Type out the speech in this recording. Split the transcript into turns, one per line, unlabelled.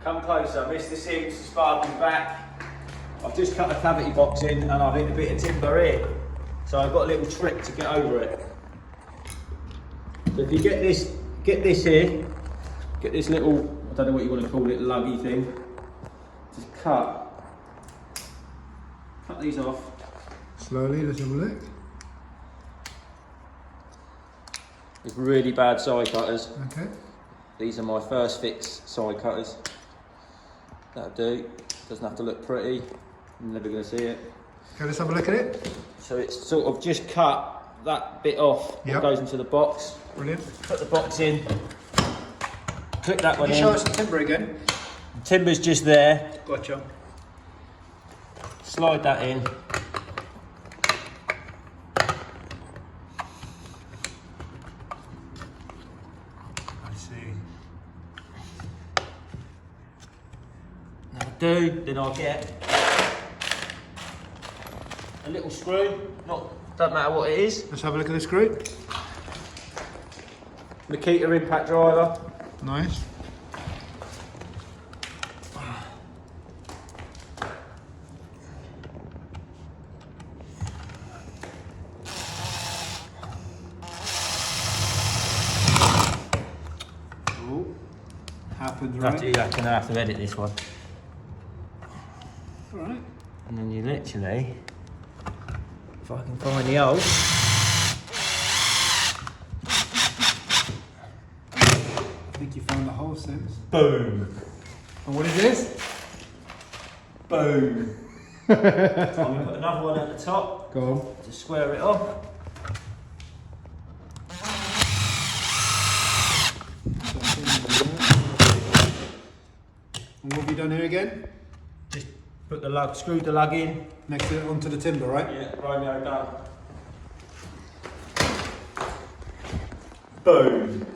Come closer, Mr. Sims, sparking back. I've just cut a cavity box in and I've hit a bit of timber here. So I've got a little trick to get over it. So if you get this here, get this little, I don't know what you want to call it, luggy thing. Just cut these off.
Slowly, let's have a look.
With really bad side cutters.
Okay.
These are my first fix side cutters. That'll do. Doesn't have to look pretty. I'm never going to see it.
Okay, let's have a look at it.
So it's sort of just cut that bit off.
Yep.
It goes into the box.
Brilliant.
Put the box in. Click that one in.
Can you show us the timber again?
The timber's just there.
Gotcha.
Slide that in.
I see.
That'll do. Then I'll get a little screw. Doesn't matter what it is.
Let's have a look at the screw.
Makita impact driver.
Nice. Oh, happens, right?
You're going to have to edit this one.
All right.
And then you literally, if I can find the hole.
I think you found the hole, Sims.
Boom.
And what is this?
Boom. I'm going to put another one at the top
Go on.
to square it off.
And what have you done here again?
Just put the lug, screwed the lug in.
Next to onto the timber, right?
Yeah, Romeo done. Boom.